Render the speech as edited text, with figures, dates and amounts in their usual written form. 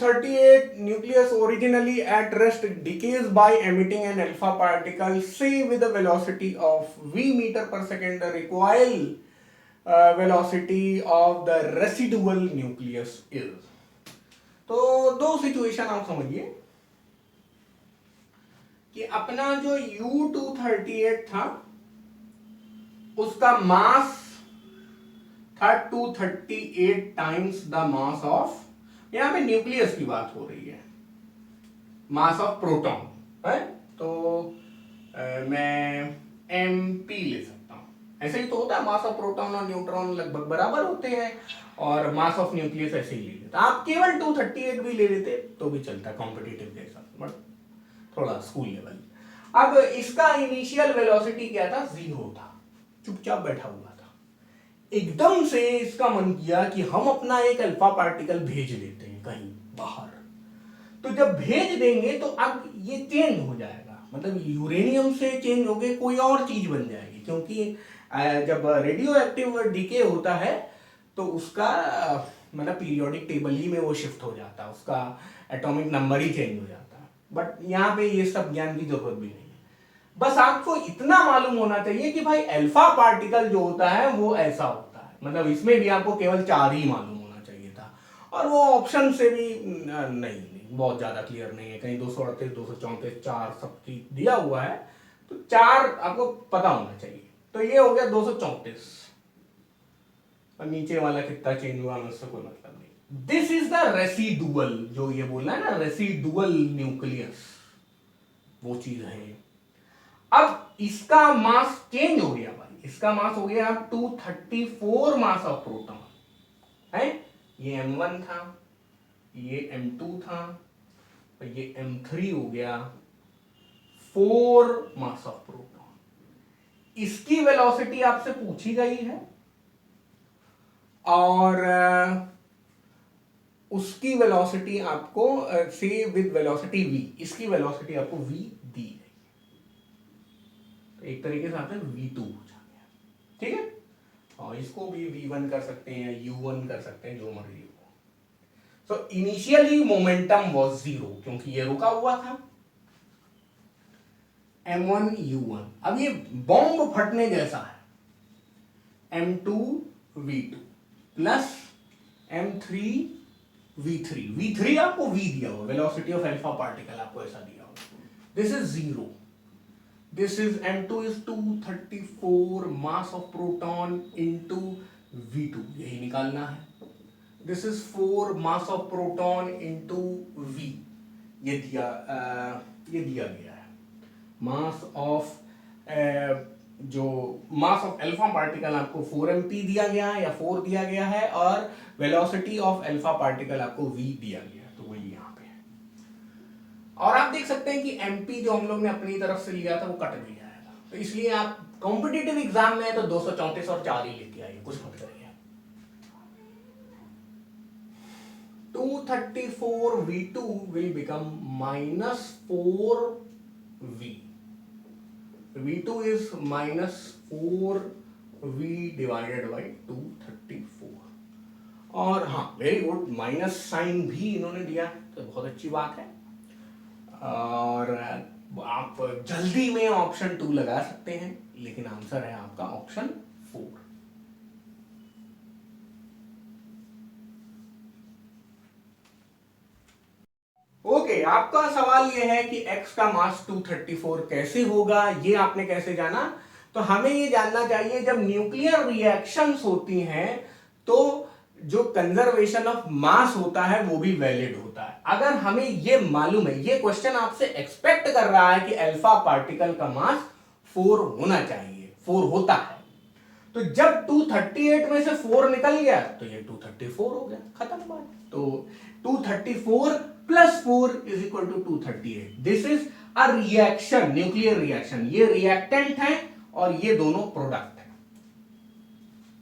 238 nucleus originally at rest decays by emitting an alpha particle, say with a velocity of v meter per second. The recoil velocity of the residual nucleus is. तो दो situation आप समझिए कि अपना जो U238 था उसका मास था 238 टाइम्स द मास ऑफ, यहां पे न्यूक्लियस की बात हो रही है, मास ऑफ प्रोटॉन है, तो मैं mp ले सकता हूं। ऐसे ही तो होता है, मास ऑफ प्रोटॉन और न्यूट्रॉन लगभग बराबर होते हैं और मास ऑफ न्यूक्लियस ऐसे ही ले लेता। आप केवल 238 भी ले लेते तो भी चलता कॉम्पिटिटिव के साथ, बट थोड़ा स्कूल लेवल। अब इसका इनिशियल वेलोसिटी क्या था, 0 था, चुपचाप बैठा हुआ था। एकदम से इसका मन किया कि हम अपना एक अल्फा पार्टिकल भेज देते हैं कहीं बाहर। तो जब भेज देंगे तो अब ये चेंज हो जाएगा, मतलब यूरेनियम से चेंज होके कोई और चीज बन जाएगी, क्योंकि जब रेडियो एक्टिव डीके होता है तो उसका मतलब पीरियोडिक टेबल ही में वो शिफ्ट हो जाता है, उसका एटॉमिक नंबर ही चेंज हो जाता है। बट यहाँ पे ये सब ज्ञान की जरूरत भी नहीं है, बस आपको इतना मालूम होना चाहिए कि भाई अल्फा पार्टिकल जो होता है वो ऐसा होता है। मतलब इसमें भी आपको केवल 4 ही मालूम होना चाहिए था, और वो ऑप्शन से भी नहीं बहुत ज्यादा क्लियर नहीं है, कहीं 238 234 4 सब दिया हुआ है, तो 4 आपको पता होना चाहिए। तो ये हो गया 234, और नीचे वाला कितना चेंज हुआ उससे कोई मतलब नहीं। दिस इज द रेसिडुअल, जो ये बोलना है ना रेसिडुअल न्यूक्लियस, वो चीज है। अब इसका मास चेंज हो गया भाई, इसका मास हो गया 234 मास ऑफ प्रोटॉन है। ये m1 था, ये m2 था, और ये m3 हो गया 4 मास ऑफ प्रोटॉन। इसकी वेलोसिटी आपसे पूछी गई है और उसकी वेलोसिटी आपको से विद वेलोसिटी v, इसकी वेलोसिटी आपको v दी गई, तो एक तरीके से आपने v2 पूछा गया, ठीक है। और इसको भी v1 कर सकते हैं, u1 कर सकते हैं, जो मर्जी हो। सो इनिशियली मोमेंटम वाज 0 क्योंकि ये रुका हुआ था, m1 u1। अब ये बॉम्ब फटने जैसा है, m2 v2 plus m3 v3। v3 आपको v दिया हुआ, वेलोसिटी ऑफ अल्फा पार्टिकल आपको ऐसा दिया हुआ, this is 0, this is m2 is 234 mass of proton into v2, यही निकालना है। This is 4 mass of proton into v, ये दिया गया है। मास ऑफ जो मास ऑफ अल्फा पार्टिकल आपको 4mp दिया गया है या 4 दिया गया है, और वेलोसिटी ऑफ अल्फा पार्टिकल आपको v दिया गया है, तो वही यहाँ पे है। और आप देख सकते हैं कि mp जो हम लोग ने अपनी तरफ से लिया था वो कट भी जाएगा, तो इसलिए आप कॉम्पिटिटिव एग्जाम में तो 234 और 4 ही लेके आइए, कुछ मत करिए। 234 v2 will become minus 4v, v2 is minus 4v divided by 234। और हाँ वेरी गुड, माइनस साइन भी इन्होंने दिया है, तो बहुत अच्छी बात है। और आप जल्दी में ऑप्शन 2 लगा सकते हैं, लेकिन आंसर है आपका ऑप्शन 4। ओके, आपका सवाल यह है कि x का मास 234 कैसे होगा, ये आपने कैसे जाना। तो हमें ये जानना चाहिए जब न्यूक्लियर रिएक्शंस होती हैं तो जो कंजर्वेशन ऑफ मास होता है वो भी वैलिड होता है। अगर हमें ये मालूम है, ये क्वेश्चन आपसे एक्सपेक्ट कर रहा है कि अल्फा पार्टिकल का मास 4 होना चाहिए, 4 होता है, तो जब 238 में से 4 निकल गया तो ये 234 हो गया, खत्म बात। तो 234 plus 4 is equal to 238। This is a reaction, nuclear reaction, ये रिएक्टेंट है और ये दोनों प्रोडक्ट।